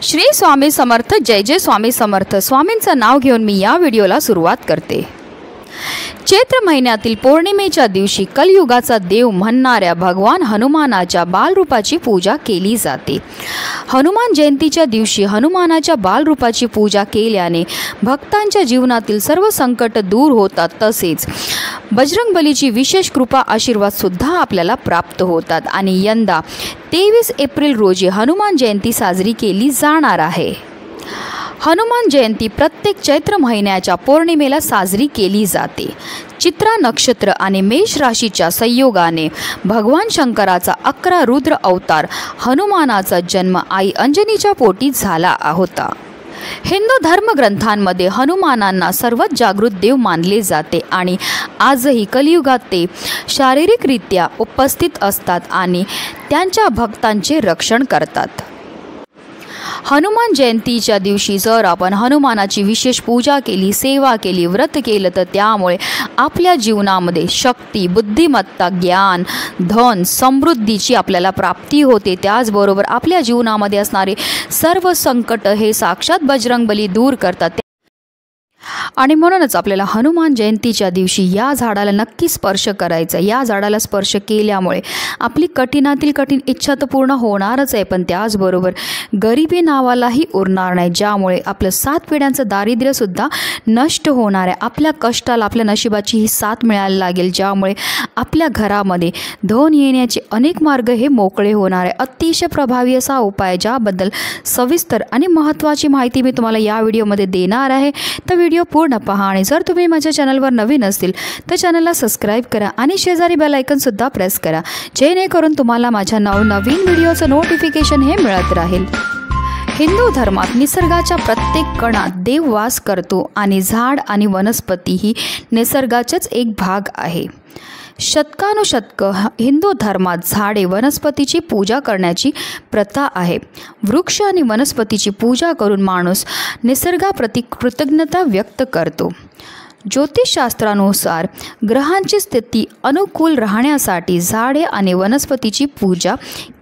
श्री स्वामी समर्थ, जय जय स्वामी समर्थ। स्वामींचं नाव घेऊन मी या व्हिडिओला सुरुवात करते। चैत्र महिन्यातील पौर्णिमेच्या दिवशी कलियुगाचा देव म्हणणाऱ्या भगवान हनुमानाच्या बालरूपाची पूजा केली जाते। हनुमान जयंतीच्या दिवशी हनुमानाच्या बालरूपाची पूजा केल्याने भक्तांच्या जीवनातील सर्व संकट दूर होतात, तसेच बजरंगबलीची विशेष कृपा आशीर्वाद सुद्धा आपल्याला प्राप्त होतात। आणि यंदा 23 एप्रिल रोजी हनुमान जयंती साजरी केली जाणार आहे। हनुमान जयंती प्रत्येक चैत्र महिन्याच्या पौर्णिमेला साजरी केली जाते। चित्रा नक्षत्र आणि मेष राशीच्या संयोगाने भगवान शंकराचा 11 रुद्र अवतार हनुमानाचा जन्म आई अंजनीच्या पोटी झाला होता। हिंदू धर्मग्रंथांमध्ये हनुमानांना सर्वात जागृत देव मानले जाते आणि आजही कलियुगात ते शारीरिकरित्या उपस्थित असतात आणि त्यांच्या भक्तांचे रक्षण करतात। हनुमान जयंतीच्या दिवशी जर आपण हनुमानाची विशेष पूजा केली, सेवा केली, व्रत केलं तर त्यामुळे आपल्या जीवनामध्ये शक्ती, बुद्धिमत्ता, ज्ञान, धन, समृद्धीची आपल्याला प्राप्ती होते। त्याचबरोबर आपल्या जीवनामध्ये असणारे सर्व संकट हे साक्षात बजरंगबली दूर करतात। आणि म्हणूनच आपल्याला हनुमान जयंतीच्या दिवशी या झाडाला नक्की स्पर्श करायचा। या झाडाला स्पर्श केल्यामुळे आपली कठीणातील कठीण इच्छा तर पूर्ण होणारच आहे, पण त्याचबरोबर गरिबी नावालाही उरणार नाही, ज्यामुळे आपलं 7 पिढ्यांचं दारिद्र्यसुद्धा नष्ट होणार आहे। आपल्या कष्टाला, आपल्या नशिबाची ही साथ मिळायला लागेल, ज्यामुळे आपल्या घरामध्ये धन येण्याचे अनेक मार्ग हे मोकळे होणार आहे। अतिशय प्रभावी असा उपाय, ज्याबद्दल सविस्तर आणि महत्त्वाची माहिती मी तुम्हाला या व्हिडिओमध्ये देणार आहे। तर व्हिडिओ पूर्ण पहा आणि जर तुम्ही माझ्या चॅनलवर नवीन असतील तर चॅनलला सबस्क्राईब करा आणि शेजारी बेल आयकॉन सुद्धा प्रेस करा, जेणेकरून तुम्हाला माझ्या नवनवीन व्हिडिओचं नोटिफिकेशन हे मिळत राहील। हिंदू धर्मात निसर्गाच्या प्रत्येक कणात देव वास करतो आणि झाड आणि वनस्पती ही निसर्गाचाच एक भाग आहे। शतकानुशतक हिंदू धर्मात झाडे, वनस्पतीची पूजा करण्याची प्रथा आहे। वृक्ष आणि वनस्पतीची पूजा करून माणूस निसर्गाप्रती कृतज्ञता व्यक्त करतो। ज्योतिषशास्त्रानुसार ग्रहांची स्थिती अनुकूल राहण्यासाठी झाडे आणि वनस्पतीची पूजा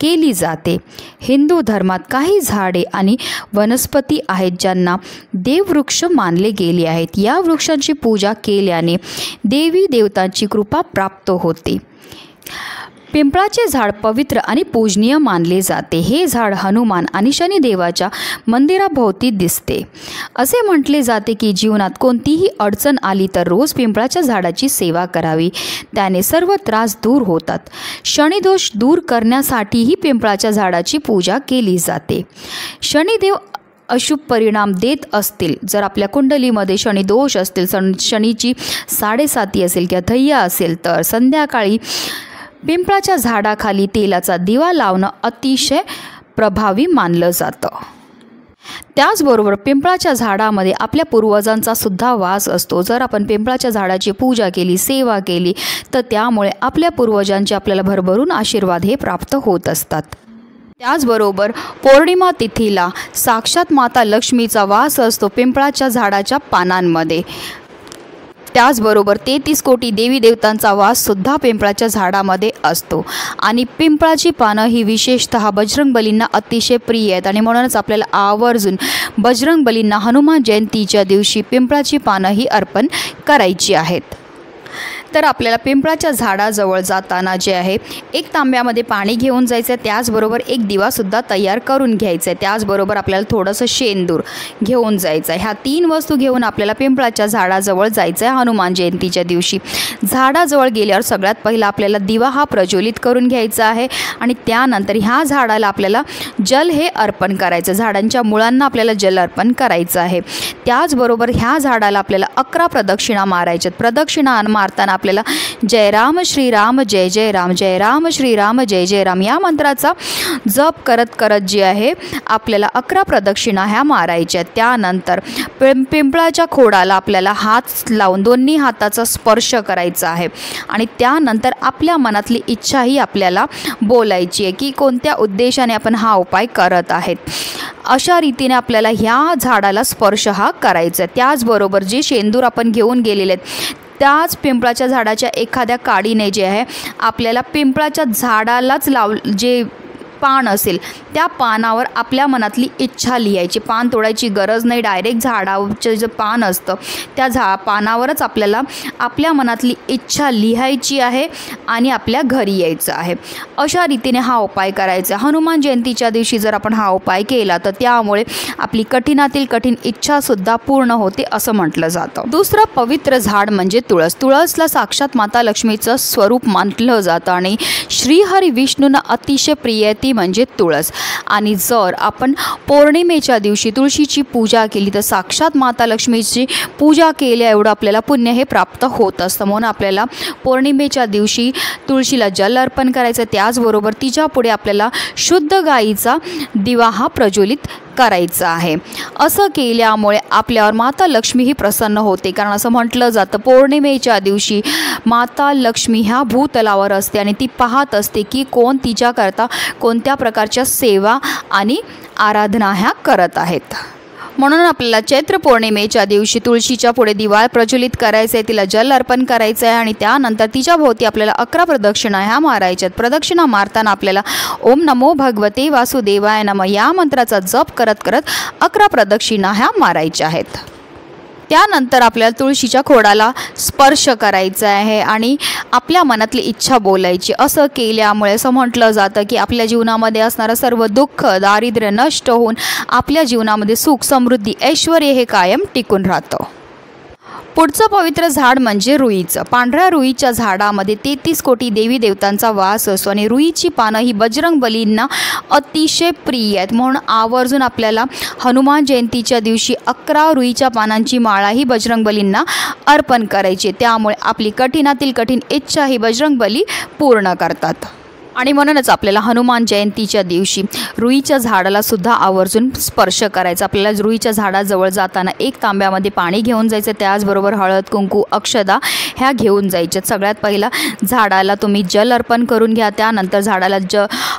केली जाते। हिंदू धर्मात काही झाडे आणि वनस्पती आहेत ज्यांना देववृक्ष मानले गेले आहेत। या वृक्षांची पूजा केल्याने देवी देवतांची कृपा प्राप्त होते। पिंपळाचे झाड पवित्र आणि पूजनीय मानले जाते। हे झाड हनुमान आणि शनिदेवाच्या मंदिराभोवती दिसते। असे म्हटले जाते की जीवनात कोणतीही अडचण आली तर रोज पिंपळाच्या झाडाची सेवा करावी, त्याने सर्व त्रास दूर होतात। शनिदोष दूर करण्यासाठीही पिंपळाच्या झाडाची पूजा केली जाते। शनिदेव अशुभ परिणाम देत असतील, जर आपल्या कुंडलीमध्ये शनिदोष असतील, शनीची 7.5 असेल किंवा धैर्य असेल, तर संध्याकाळी पिंपळाच्या झाडाखाली तेलाचा दिवा लावणं अतिशय प्रभावी मानलं जातं। त्याचबरोबर पिंपळाच्या झाडामध्ये आपल्या पूर्वजांचा सुद्धा वास असतो। जर आपण पिंपळाच्या झाडाची पूजा केली, सेवा केली, तर त्यामुळे आपल्या पूर्वजांचे आपल्याला भरभरून आशीर्वाद हे प्राप्त होत असतात। त्याचबरोबर पौर्णिमा तिथीला साक्षात माता लक्ष्मीचा वास असतो पिंपळाच्या झाडाच्या पानांमध्ये। त्याचबरोबर 33 कोटी देवी देवतांचा वाससुद्धा पिंपळाच्या झाडामध्ये असतो आणि पिंपळाची पानं ही विशेषतः बजरंगबलींना अतिशय प्रिय आहेत आणि म्हणूनच आपल्याला आवर्जून बजरंगबलींना हनुमान जयंतीच्या दिवशी पिंपळाची पानं ही अर्पण करायची आहेत। तर आपल्याला पिंपळाच्या झाडाजवळ जाताना जे आहे 1 तांब्यामध्ये पाणी घेऊन जायचं आहे, त्याचबरोबर 1 दिवासुद्धा तयार करून घ्यायचं आहे, त्याचबरोबर आपल्याला थोडंसं शेंदूर घेऊन जायचं आहे। ह्या 3 वस्तू घेऊन आपल्याला पिंपळाच्या झाडाजवळ जायचं आहे हनुमान जयंतीच्या दिवशी। झाडाजवळ गेल्यावर सगळ्यात पहिला आपल्याला दिवा हा प्रज्वलित करून घ्यायचा आहे आणि त्यानंतर ह्या झाडाला आपल्याला जल हे अर्पण करायचं, झाडांच्या मुळांना आपल्याला जल अर्पण करायचं आहे। त्याचबरोबर ह्या झाडाला आपल्याला 11 प्रदक्षिणा मारायच्यात। प्रदक्षिणा मारताना आपल्याला जय राम श्रीराम जय जय राम, जय राम श्रीराम जय जय राम या मंत्राचा जप करत करत जे आहे आपल्याला 11 प्रदक्षिणा ह्या मारायच्या। त्यानंतर पिंपळाच्या खोडाला आपल्याला हात लावून दोन्ही हाताचा स्पर्श करायचा आहे आणि त्यानंतर आपल्या मनातली इच्छा ही आपल्याला बोलायची आहे की कोणत्या उद्देशाने आपण हा उपाय करत आहेत। अशा रीतीने आपल्याला ह्या झाडाला स्पर्श हा करायचा। त्याचबरोबर जे शेंदूर आपण घेऊन गेलेले आहेत त्याच पिंपळाच्या झाडाच्या एखाद्या काडीने जे आहे आपल्याला पिंपळाच्या झाडालाच जे पान असेल त्या पानावर आपल्या मनातली इच्छा लिहायची. पान तोडायची गरज नाही, डायरेक्ट झाडाचं जे पान असतं त्या पानावरच आपल्याला आपल्या मनातली इच्छा लिहायची आहे आणि आपल्या घरी यायचं आहे. अशा रीतीने हा उपाय करायचा. हनुमान जयंतीच्या दिवशी जर आपण हा उपाय केला तर त्यामुळे आपली कठीणातील कठीण इच्छासुद्धा पूर्ण होते असं म्हटलं जातं. दुसरं पवित्र झाड म्हणजे तुळस. तुळसला साक्षात माता लक्ष्मीचं स्वरूप मानलं जातं आणि श्रीहरी विष्णूंना अतिशय प्रिय ती म्हणजे तुळस. आणि जर आपण पौर्णिमेच्या दिवशी तुळशीची पूजा केली तर साक्षात माता लक्ष्मीची पूजा केल्या एवढं आपल्याला पुण्य हे प्राप्त होत असतं. म्हणून आपल्याला पौर्णिमेच्या दिवशी तुळशीला जल अर्पण करायचं. त्याचबरोबर तिच्या पुढे आपल्याला शुद्ध गाईचा दिवा हा प्रज्वलित करायचं आहे. असं केल्यामुळे आपल्यावर माता लक्ष्मी ही प्रसन्न होते. कारण असं म्हटलं जातं पौर्णिमेच्या दिवशी माता लक्ष्मी ह्या भूतलावर असते आणि ती पाहत असते की कोण तिच्याकरता कोणत्या प्रकारच्या सेवा आणि आराधना ह्या करत आहेत. म्हणून आपल्याला चैत्र पौर्णिमेच्या दिवशी तुळशीच्या पुढे दिवा प्रज्वलित करायचं आहे, तिला जल अर्पण करायचं आहे आणि त्यानंतर तिच्या भोवती आपल्याला 11 प्रदक्षिणा ह्या मारायच्यात. प्रदक्षिणा मारताना आपल्याला ओम नमो भगवते वासुदेवाय नमः या मंत्राचा जप करत करत 11 प्रदक्षिणा ह्या मारायच्या आहेत. त्यानंतर आपल्याला तुळशीच्या खोडाला स्पर्श करायचा आहे आणि आपल्या मनातली इच्छा बोलायची. असं केल्यामुळे असं म्हटलं जातं की आपल्या जीवनामध्ये असणारं सर्व दुःख दारिद्र्य नष्ट होऊन आपल्या जीवनामध्ये सुख समृद्धी ऐश्वर हे कायम टिकून राहतं. पुढचं पवित्र झाड म्हणजे रुईचं. पांढऱ्या रुईच्या झाडामध्ये 33 कोटी देवी देवतांचा वास असतो आणि रुईची पानं ही बजरंग बलींना अतिशय प्रिय आहेत. म्हणून आवर्जून आपल्याला हनुमान जयंतीच्या दिवशी 11 रुईच्या पानांची माळा ही बजरंग बलींना अर्पण करायची. त्यामुळे आपली कठीणातील कठीण इच्छा ही बजरंग बली पूर्ण करतात. आणि म्हणूनच आपल्याला हनुमान जयंतीच्या दिवशी रुईच्या झाडाला सुद्धा आवर्जून स्पर्श करायचा. आपल्याला रुईच्या झाडाजवळ जाताना 1 तांब्यामध्ये पाणी घेऊन जायचं. त्याचबरोबर हळद कुंकू अक्षदा ह्या घेऊन जायच्या. सगळ्यात पहिला झाडाला तुम्ही जल अर्पण करून घ्या. त्यानंतर झाडाला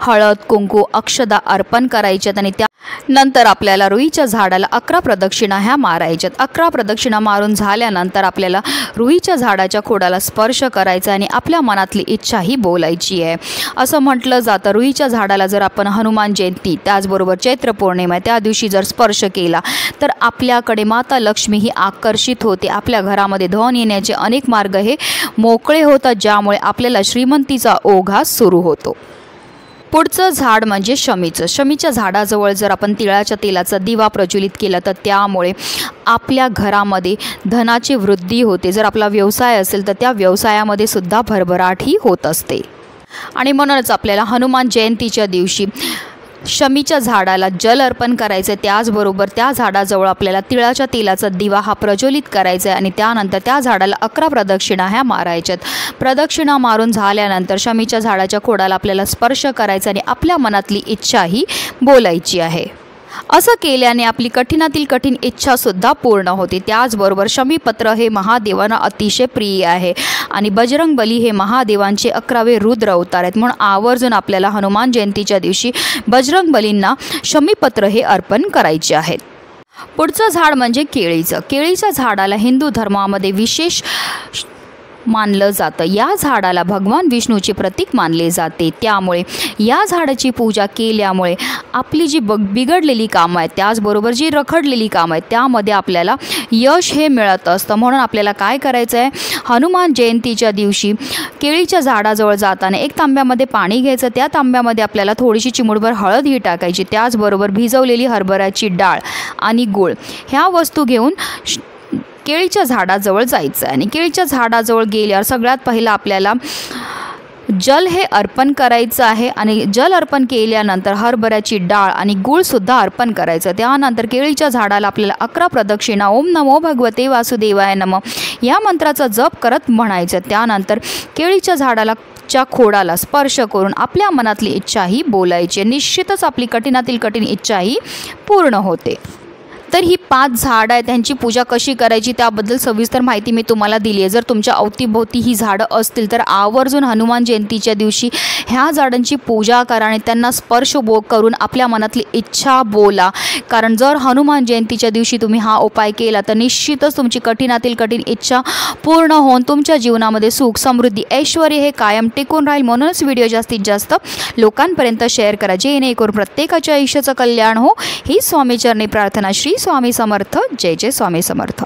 हळद कुंकू अक्षदा अर्पण करायच्यात आणि त्यानंतर आपल्याला रुईच्या झाडाला 11 प्रदक्षिणा ह्या मारायच्यात. 11 प्रदक्षिणा मारून झाल्यानंतर आपल्याला रुईच्या झाडाच्या खोडाला स्पर्श करायचा आणि आपल्या मनातली इच्छा ही बोलायची आहे. असं म्हटलं जातं रुईच्या झाडाला जर आपण हनुमान जयंती त्याचबरोबर चैत्र पौर्णिमा त्या दिवशी जर स्पर्श केला तर आपल्याकडे माता लक्ष्मी ही आकर्षित होते. आपल्या घरामध्ये धन येण्याचे अनेक मार्ग हे मोकळे होतात, ज्यामुळे आपल्याला श्रीमंतीचा ओघ हा सुरू होतो. पुढचं झाड म्हणजे शमीचं. शमीच्या झाडाजवळ जर आपण तिळाच्या तेलाचा दिवा प्रज्वलित केला तर त्यामुळे आपल्या घरामध्ये धनाची वृद्धी होते. जर आपला व्यवसाय असेल तर त्या व्यवसायामध्ये सुद्धा भरभराट ही होत असते. आणि म्हणूनच आपल्याला हनुमान जयंतीच्या दिवशी शमीच्या झाडाला जल अर्पण करायचं. त्याचबरोबर त्या झाडाजवळ आपल्याला तिळाच्या तेलाचा दिवा हा प्रज्वलित करायचा आहे आणि त्यानंतर त्या झाडाला 11 प्रदक्षिणा ह्या मारायच्यात. प्रदक्षिणा मारून झाल्यानंतर शमीच्या झाडाच्या खोडाला आपल्याला स्पर्श करायचा आणि आपल्या मनातली इच्छा ही बोलायची आहे. असं केल्याने आपली कठीणातील कठीण इच्छासुद्धा पूर्ण होते. त्याचबरोबर शमीपत्र हे महादेवांना अतिशय प्रिय आहे आणि बजरंग बली हे महादेवांचे 11वे रुद्र अवतार आहेत. म्हणून आवर्जून आपल्याला हनुमान जयंतीच्या दिवशी बजरंग बलींना शमीपत्र हे अर्पण करायचे आहेत. पुढचं झाड म्हणजे केळीचं. केळीच्या झाडाला हिंदू धर्मामध्ये विशेष मानलं जातं. या झाडाला भगवान विष्णूचे प्रतीक मानले जाते. त्यामुळे या झाडाची पूजा केल्यामुळे आपली जी बिघडलेली कामं आहेत त्याचबरोबर जी रखडलेली कामं आहेत त्यामध्ये आपल्याला यश हे मिळत असतं. म्हणून आपल्याला काय करायचं आहे, हनुमान जयंतीच्या दिवशी केळीच्या झाडाजवळ जाताना 1 तांब्यामध्ये पाणी घ्यायचं. त्या तांब्यामध्ये आपल्याला थोडीशी चिमूटभर हळद ही टाकायची. त्याचबरोबर भिजवलेली हरभऱ्याची डाळ आणि गूळ ह्या वस्तू घेऊन केळीच्या झाडाजवळ जायचं आणि केळीच्या झाडाजवळ गेल्यावर सगळ्यात पहिला आपल्याला जल हे अर्पण करायचं आहे आणि जल अर्पण केल्यानंतर हरभऱ्याची डाळ आणि गूळसुद्धा अर्पण करायचं. त्यानंतर केळीच्या झाडाला आपल्याला 11 प्रदक्षिणा ओम नमो भगवते वासुदेवाय नमः या मंत्राचा जप करत म्हणायचं. त्यानंतर केळीच्या झाडाला खोडाला स्पर्श करून आपल्या मनातली इच्छा ही बोलायची. निश्चितच आपली कठीणातील कठीण इच्छा ही पूर्ण होते. तर ही 5 झाडं आहेत, त्यांची पूजा कशी करायची त्याबद्दल सविस्तर माहिती मी तुम्हाला दिली आहे. जर तुमच्या अवतीभोवती ही झाडं असतील तर आवर्जून हनुमान जयंतीच्या दिवशी ह्या झाडांची पूजा करा आणि त्यांना स्पर्श करून आपल्या मनातली इच्छा बोला. कारण जर हनुमान जयंतीच्या दिवशी तुम्ही हा उपाय केला तर निश्चितच तुमची कठीणातील कठीण इच्छा पूर्ण होऊन तुमच्या जीवनामध्ये सुख, समृद्धी, ऐश्वर्य हे कायम टिकून राहील. म्हणूनच व्हिडिओ जास्तीत जास्त लोकांपर्यंत शेअर करा, जेणेकरून प्रत्येकाच्या आयुष्याचं कल्याण हो. ही स्वामीचरणी प्रार्थना. श्री स्वामी समर्थ. जय जय स्वामी समर्थ.